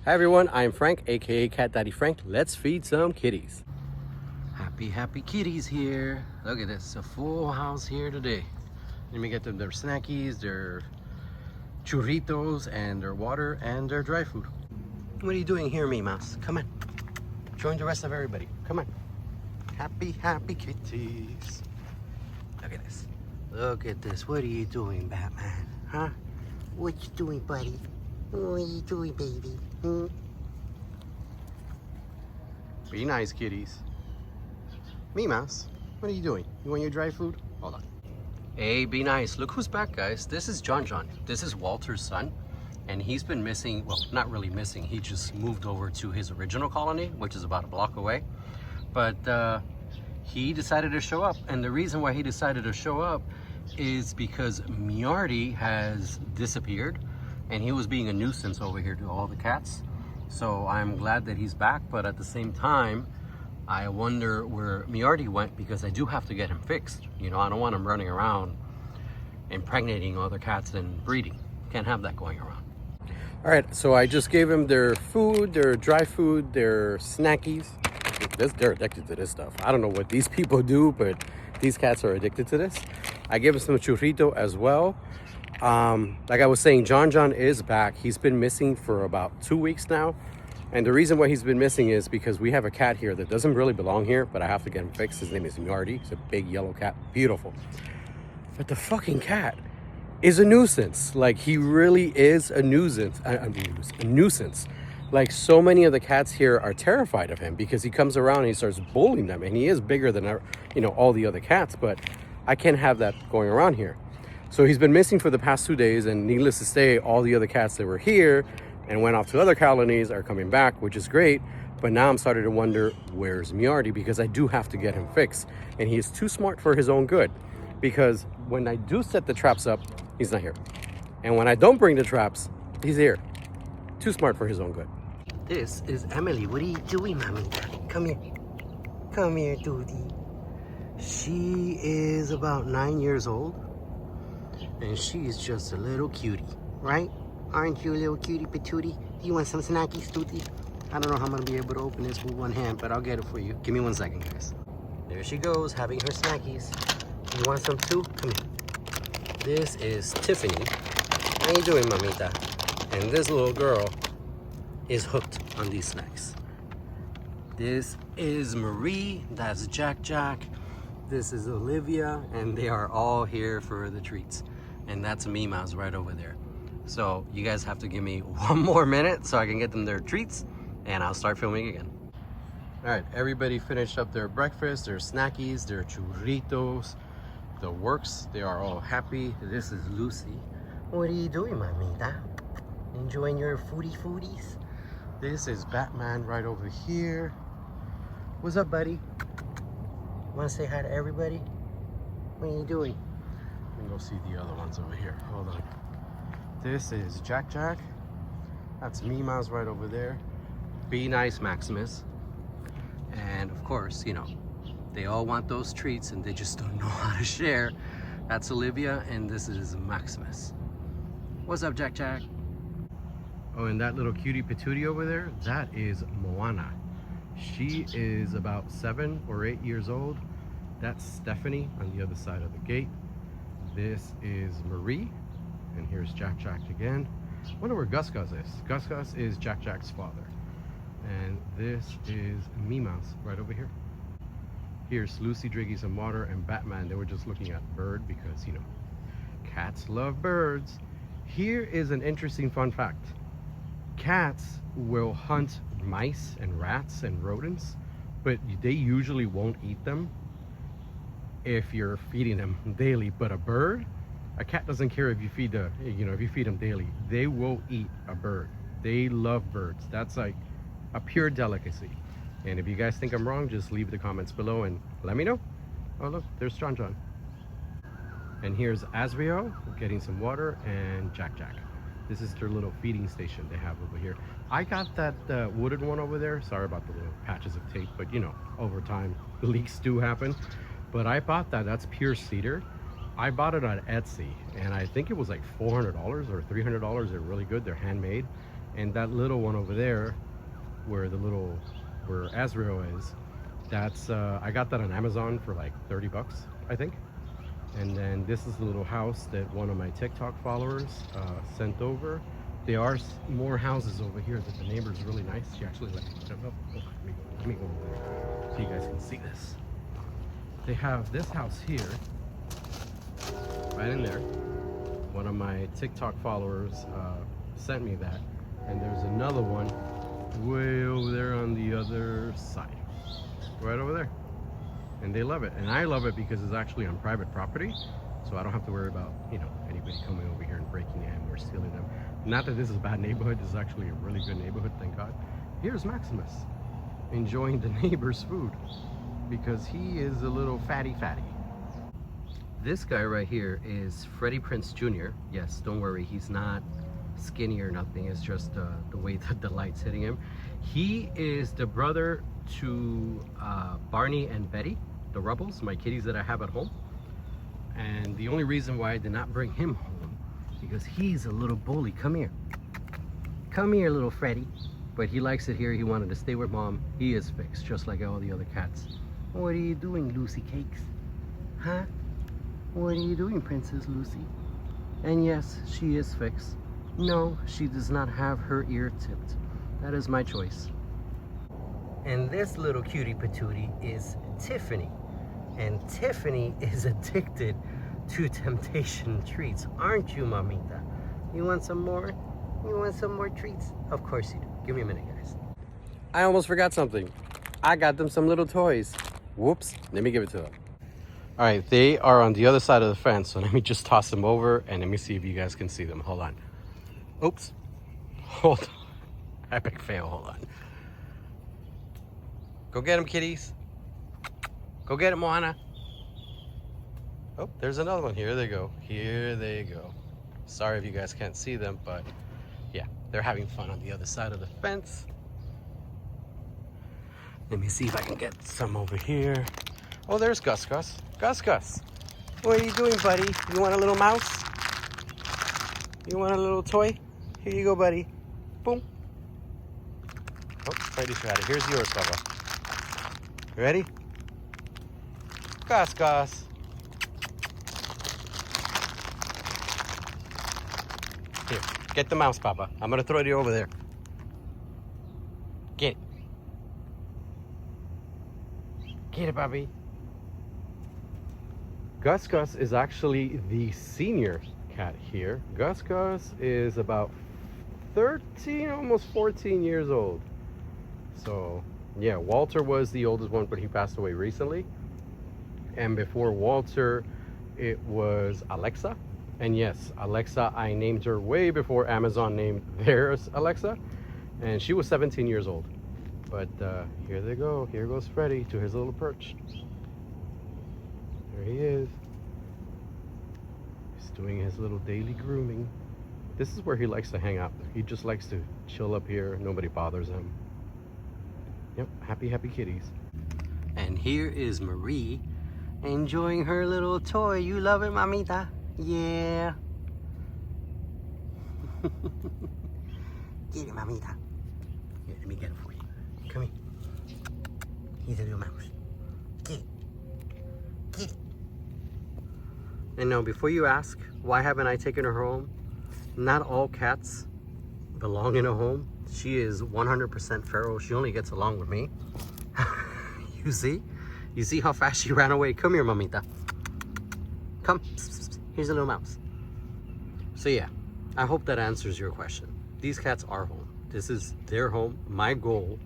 Hi everyone, I'm Frank, aka Cat Daddy Frank. Let's feed some kitties. Happy kitties here. Look at this, a full house here today. Let me get them their snackies, their churritos, and their water, and their dry food. What are you doing here, me mouse? Come on. Join the rest of everybody. Come on. Happy kitties. Look at this. Look at this. What are you doing, Batman? Huh? What you doing, buddy? What are you doing, baby? Be nice, kitties. Me mouse, what are you doing? You want your dry food? Hold on. Hey, be nice. Look who's back, guys. This is John. This is Walter's son. And he's been missing, well, not really missing. He just moved over to his original colony, which is about a block away. But he decided to show up. And the reason why he decided to show up is because Miardi has disappeared. And he was being a nuisance over here to all the cats. So I'm glad that he's back, but at the same time, I wonder where Miardi went, because I do have to get him fixed. You know, I don't want him running around impregnating other cats and breeding. Can't have that going around. All right, so I just gave him their food, their dry food, their snackies. They're addicted to this stuff. I don't know what these people do, but these cats are addicted to this. I gave him some churrito as well. Like I was saying, John is back. He's been missing for about 2 weeks now. And the reason why he's been missing is because we have a cat here that doesn't really belong here, but I have to get him fixed. His name is Miardi. He's a big yellow cat. Beautiful. But the fucking cat is a nuisance. Like, he really is a nuisance. A nuisance. Like, so many of the cats here are terrified of him because he comes around and he starts bullying them. And he is bigger than, you know, all the other cats, but I can't have that going around here. So he's been missing for the past 2 days, and needless to say, all the other cats that were here and went off to other colonies are coming back, which is great. But now I'm starting to wonder, where's Miardi? Because I do have to get him fixed. And he is too smart for his own good. Because when I do set the traps up, he's not here. And when I don't bring the traps, he's here. Too smart for his own good. This is Emily. What are you doing, mommy? Come here. Come here, Doody. She is about 9 years old. And she's just a little cutie, right? Aren't you a little cutie patootie? Do you want some snackies, Tootie? I don't know how I'm gonna be able to open this with one hand, but I'll get it for you. Give me 1 second, guys. There she goes, having her snackies. You want some too? Come here. This is Tiffany. How you doing, mamita? And this little girl is hooked on these snacks. This is Marie. That's Jack. This is Olivia, and they are all here for the treats. And that's me mouse right over there. So you guys have to give me 1 more minute so I can get them their treats, and I'll start filming again. All right, everybody finished up their breakfast, their snackies, their churritos, the works. They are all happy. This is Lucy. What are you doing, mamita? Enjoying your foodies? This is Batman right over here. What's up, buddy? Want to say hi to everybody? What are you doing? Let me go see the other ones over here. Hold on. This is Jack. That's me mouse right over there. Be nice, Maximus. And of course, you know, they all want those treats and they just don't know how to share. That's Olivia, and this is Maximus. What's up, Jack? Oh, and that little cutie patootie over there, that is Moana. She is about 7 or 8 years old. That's Stephanie on the other side of the gate. This is Marie, and here's Jack again. I wonder where Gus is. Gus is Jack's father. And this is Me Mouse right over here. Here's Lucy drinking some water, and Batman, they were just looking at bird because, you know, cats love birds. Here is an interesting fun fact. Cats will hunt mice and rats and rodents, but they usually won't eat them if you're feeding them daily. But a cat doesn't care if you feed if you feed them daily. They will eat a bird. They love birds. That's like a pure delicacy. And if you guys think I'm wrong, just leave the comments below and let me know. Oh look, there's John. And here's Asriel getting some water, and Jack. This is their little feeding station they have over here. I got that wooded one over there. Sorry about the little patches of tape, but you know, over time leaks do happen. But I bought that. That's pure cedar. I bought it on Etsy, and I think it was like $400 or $300. They're really good. They're handmade. And that little one over there, where Azrael is, that's I got that on Amazon for like 30 bucks, I think. And then this is the little house that one of my TikTok followers sent over. There are more houses over here that the neighbor's really nice. She actually let me put them up. Oh, let me go over there so you guys can see this. They have this house here, right in there. One of my TikTok followers sent me that. And there's another one way over there on the other side, right over there. And they love it, and I love it because it's actually on private property, so I don't have to worry about, you know, anybody coming over here and breaking them or stealing them. Not that this is a bad neighborhood. This is actually a really good neighborhood, thank God. Here's Maximus enjoying the neighbor's food because he is a little fatty. This guy right here is Freddie Prinze Jr. Yes, don't worry, he's not skinny or nothing. It's just the way that the light's hitting him. He is the brother to Barney and Betty, the Rubbles, my kitties that I have at home. And the only reason why I did not bring him home, because he's a little bully. Come here, little Freddy. But he likes it here. He wanted to stay with mom. He is fixed, just like all the other cats. What are you doing, Lucy Cakes? Huh? What are you doing, Princess Lucy? And yes, she is fixed. No, she does not have her ear tipped. That is my choice. And this little cutie patootie is Tiffany. And Tiffany is addicted to temptation treats. Aren't you, mamita? You want some more? You want some more treats? Of course you do. Give me a minute, guys. I almost forgot something. I got them some little toys. Whoops. Let me give it to them. All right, they are on the other side of the fence, so let me just toss them over and let me see if you guys can see them. Hold on. Oops. Hold on. Epic fail. Hold on. Go get them, kitties. Go get them, Moana. Oh, there's another one. Here they go. Here they go. Sorry if you guys can't see them, but yeah, they're having fun on the other side of the fence. Let me see if I can get some over here. Oh, there's Gus Gus. Gus Gus. What are you doing, buddy? You want a little mouse? You want a little toy? Here you go, buddy. Boom. Oh, Freddy's got it. Here's yours, Bubba. You ready? Gus Gus. Here, get the mouse, Papa. I'm gonna throw it over there. Get it. Get it, Bobby. Gus Gus is actually the senior cat here. Gus Gus is about 13, almost 14 years old. So yeah, Walter was the oldest one, but he passed away recently. And before Walter, it was Alexa. And yes, Alexa, I named her way before Amazon named theirs Alexa. And she was 17 years old. But here they go. Here goes Freddy to his little perch. There he is. He's doing his little daily grooming. This is where he likes to hang out. He just likes to chill up here. Nobody bothers him. Yep, happy kitties. And here is Marie enjoying her little toy. You love it, mamita? Yeah. Get it, mamita. Here, let me get it for you. Come here. He's a little mouse. Get it. Get it. And now, before you ask, why haven't I taken her home? Not all cats belong in a home. She is 100% feral. She only gets along with me. You see? You see how fast she ran away? Come here, mamita. Come. Here's a little mouse. So yeah, I hope that answers your question. These cats are home. This is their home. My goal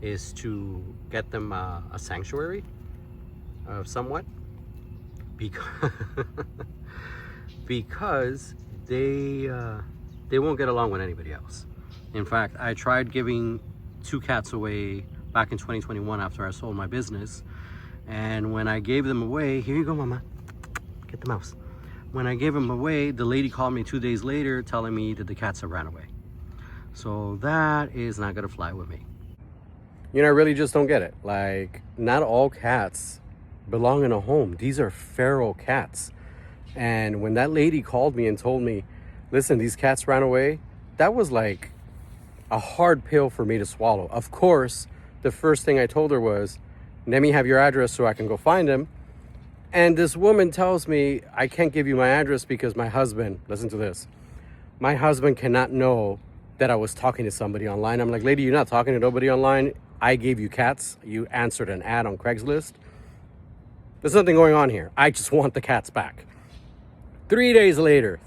is to get them a sanctuary somewhat, because they won't get along with anybody else. In fact, I tried giving 2 cats away back in 2021 after I sold my business. And when I gave them away, here you go, mama, get the mouse. When I gave them away, the lady called me 2 days later telling me that the cats have ran away. So that is not gonna fly with me. You know, I really just don't get it. Like, not all cats belong in a home. These are feral cats. And when that lady called me and told me, listen, these cats ran away, that was like a hard pill for me to swallow. Of course, the first thing I told her was, let me have your address so I can go find him. And this woman tells me, I can't give you my address because my husband, listen to this, my husband cannot know that I was talking to somebody online. I'm like, lady, you're not talking to nobody online. I gave you cats. You answered an ad on Craigslist. There's nothing going on here. I just want the cats back. 3 days later,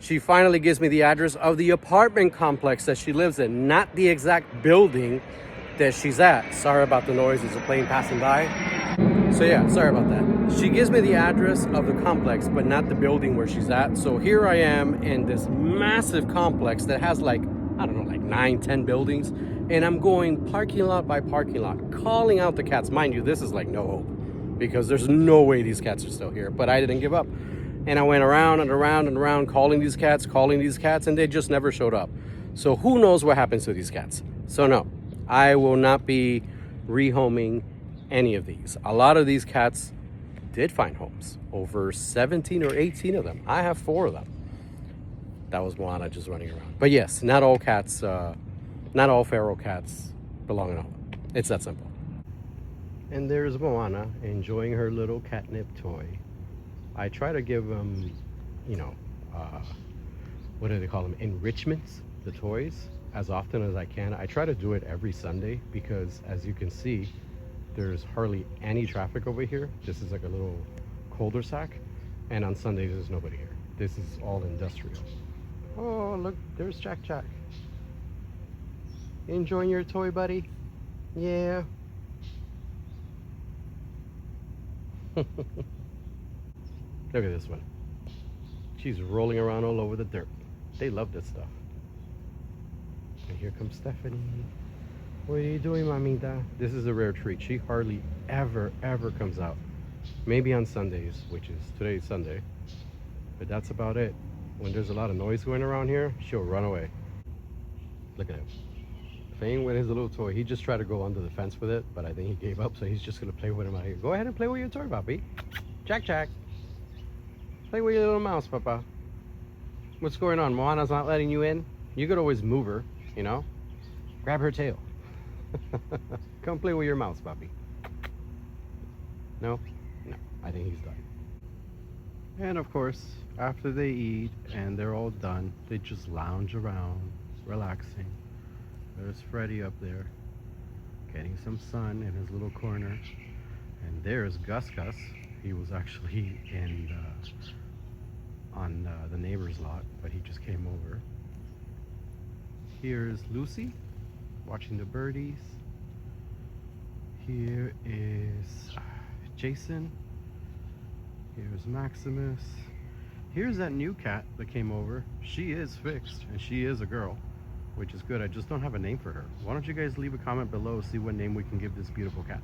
she finally gives me the address of the apartment complex that she lives in, not the exact building that she's at. Sorry about the noise, there's a plane passing by. So yeah, sorry about that. She gives me the address of the complex, but not the building where she's at. So here I am in this massive complex that has like, I don't know, like 9, 10 buildings. And I'm going parking lot by parking lot, calling out the cats. Mind you, this is like no hope because there's no way these cats are still here. But I didn't give up. And I went around and around and around calling these cats, and they just never showed up. So who knows what happens to these cats? So no, I will not be rehoming any of these. A lot of these cats did find homes, over 17 or 18 of them. I have 4 of them. That was Moana just running around. But yes, not all cats, not all feral cats belong in a home. It's that simple. And there's Moana enjoying her little catnip toy. I try to give them, what do they call them? Enrichments, the toys, as often as I can. I try to do it every Sunday because, as you can see, there's hardly any traffic over here. This is like a little cul-de-sac, and on Sundays there's nobody here. This is all industrial. Oh, look, there's Jack. Enjoying your toy, buddy? Yeah. Look at this one. She's rolling around all over the dirt. They love this stuff. And here comes Stephanie. What are you doing, mamita? This is a rare treat. She hardly ever comes out. Maybe on Sundays, which is today's Sunday. But that's about it. When there's a lot of noise going around here, she'll run away. Look at him. Playing with his little toy. He just tried to go under the fence with it, but I think he gave up, so he's just gonna play with him out here. Go ahead and play with your toy, puppy. Jack. Play with your little mouse, Papa. What's going on? Moana's not letting you in? You could always move her, Grab her tail. Come play with your mouse, puppy. No? No. I think he's done. And of course, after they eat and they're all done, they just lounge around, relaxing. There's Freddy up there, getting some sun in his little corner. And there's Gus. He was actually in on the neighbor's lot, but he just came over. Here's Lucy, watching the birdies. Here is Jason. Here's Maximus. Here's that new cat that came over. She is fixed, and she is a girl, which is good. I just don't have a name for her. Why don't you guys leave a comment below, see what name we can give this beautiful cat.